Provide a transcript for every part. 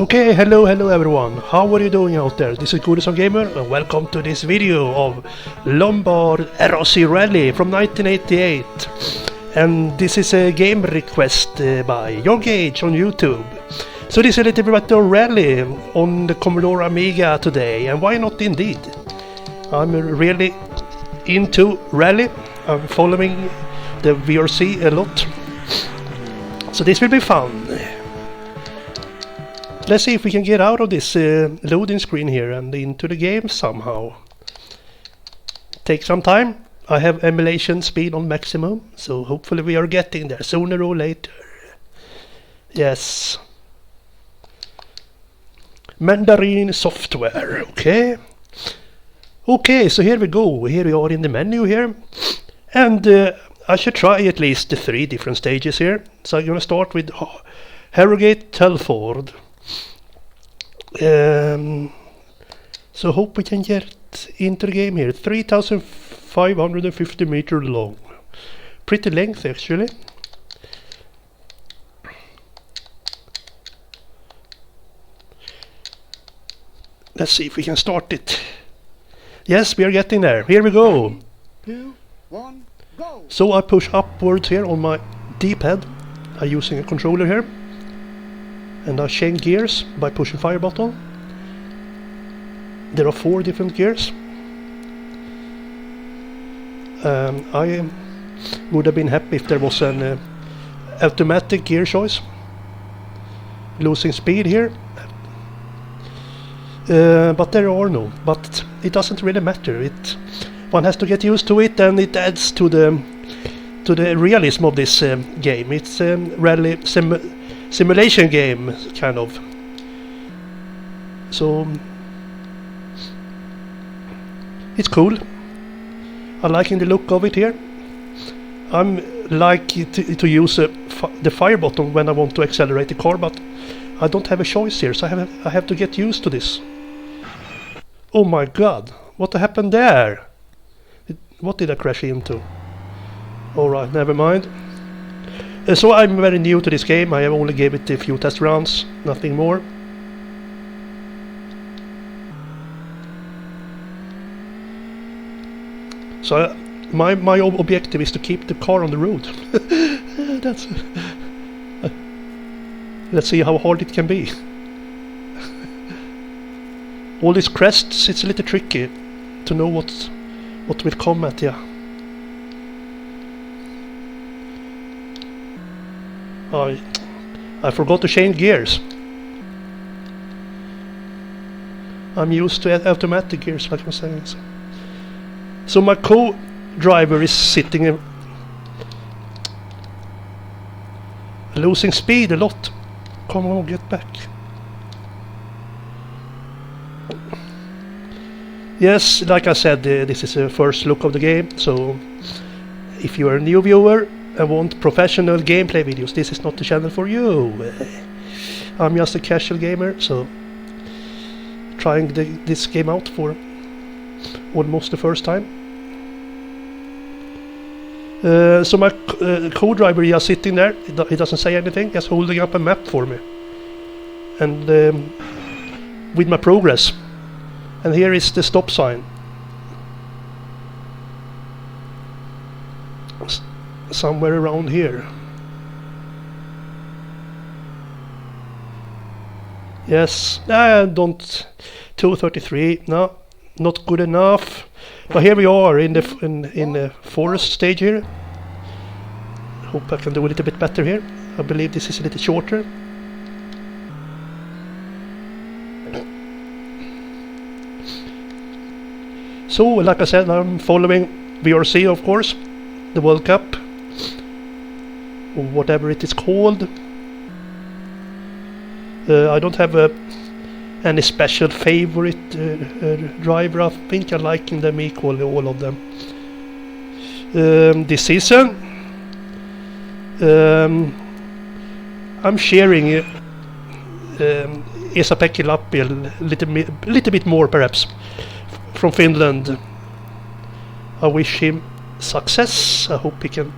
Okay, hello everyone, how are you doing out there? This is Goodison Gamer and welcome to this video of Lombard RAC Rally from 1988. And this is a game request by Young Age on YouTube. So this is a little bit about the rally on the Commodore Amiga today, and why not indeed? I'm really into rally, I'm following the VRC a lot, so this will be fun. Let's see if we can get out of this loading screen here and into the game somehow. Take some time. I have emulation speed on maximum, so hopefully we are getting there sooner or later. Yes. Mandarin software, okay. Okay, so here we go. Here we are in the menu here. And I should try at least the 3 different stages here. So I'm going to start with Harrogate Telford. So hope we can get into the game here. 3,550 meter long. Pretty length actually. Let's see if we can start it. Yes, we are getting there. Here we go. 2, 1, go! So I push upwards here on my D-pad. I'm using a controller here. And I change gears by pushing fire button. There are 4 different gears. I would have been happy if there was an automatic gear choice. Losing speed here. But there are no. But it doesn't really matter. One has to get used to it, and it adds to the realism of this game. It's a rally simulation game, kind of. So it's cool. I'm liking the look of it here. I'm like to use the fire button when I want to accelerate the car, but I don't have a choice here, so I have to get used to this. Oh my god, what happened there? What did I crash into? Alright, never mind. So I'm very new to this game. I have only gave it a few test rounds, nothing more. So my objective is to keep the car on the road. That's let's see how hard it can be. All these crests, it's a little tricky to know what will come at you. I forgot to change gears. I'm used to automatic gears, like I'm saying. So my co-driver is sitting losing speed a lot. Come on, get back. Yes, like I said, this is a first look of the game, so if you are a new viewer and want professional gameplay videos, this is not the channel for you. I'm just a casual gamer, so trying this game out for almost the first time. So my co-driver is just sitting there. He doesn't say anything, just holding up a map for me, and with my progress. And here is the stop sign. Somewhere around here. Yes, I don't. 233. No, not good enough. But here we are in the forest stage here. Hope I can do a little bit better here. I believe this is a little shorter. So, like I said, I'm following VRC, of course, the World Cup, or whatever it is called. I don't have any special favorite driver. I think I'm liking them equally, all of them. This season, I'm sharing Esa-Pekka Lappi a little bit more, perhaps. From Finland. I wish him success. I hope he can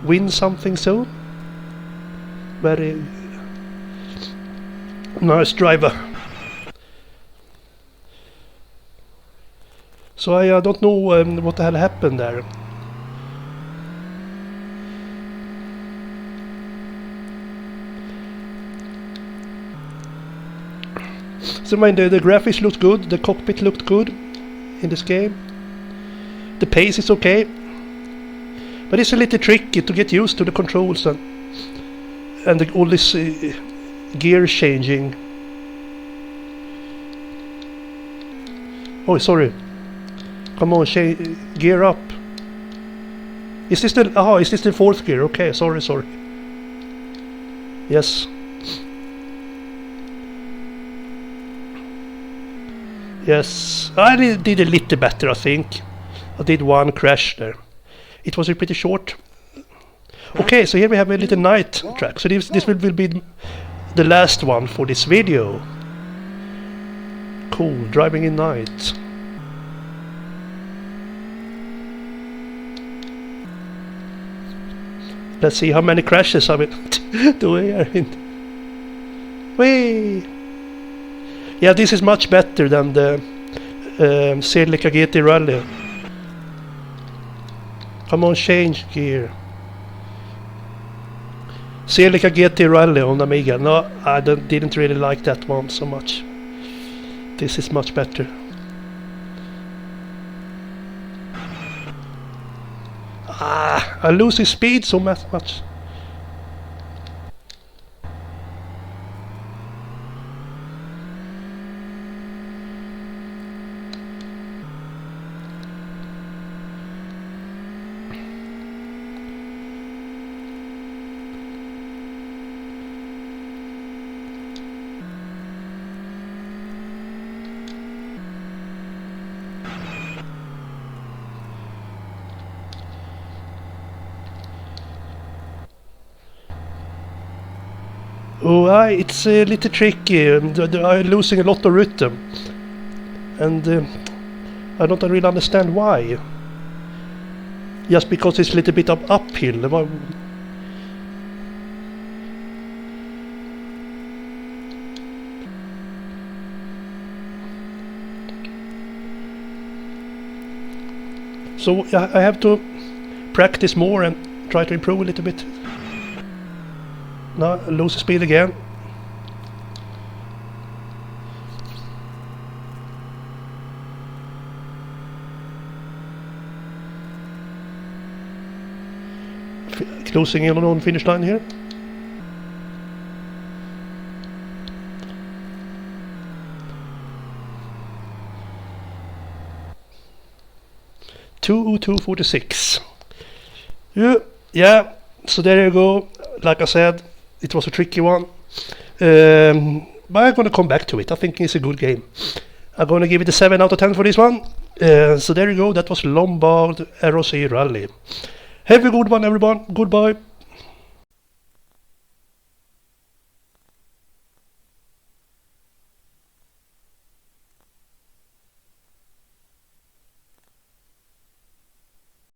win something soon. Very Nice driver. So I don't know what the hell happened there. So the graphics looked good, the cockpit looked good in this game. The pace is okay. But it's a little tricky to get used to the controls and all this gear changing. Oh, sorry. Come on, gear up. Is this the fourth gear? Okay, sorry. Yes. Yes, I did a little better, I think. I did one crash there. It was pretty short. Okay, so here we have a little night track. So this will be the last one for this video. Cool, driving in night. Let's see how many crashes I will do here. Whee! Yeah, this is much better than the Celica GT Rally. Come on, change gear. Celica GT Rally on Amiga. No, I didn't really like that one so much. This is much better. I lose his speed so much. Oh, it's a little tricky. I'm losing a lot of rhythm, and I don't really understand why. Just because it's a little bit of uphill. So I have to practice more and try to improve a little bit. Now lose speed again. Closing in on finish line here. .2:46. Yeah. So there you go. Like I said, it was a tricky one. But I'm gonna come back to it. I think it's a good game. I'm gonna give it a 7 out of 10 for this one. So there you go. That was Lombard RAC Rally. Have a good one, everyone. Goodbye.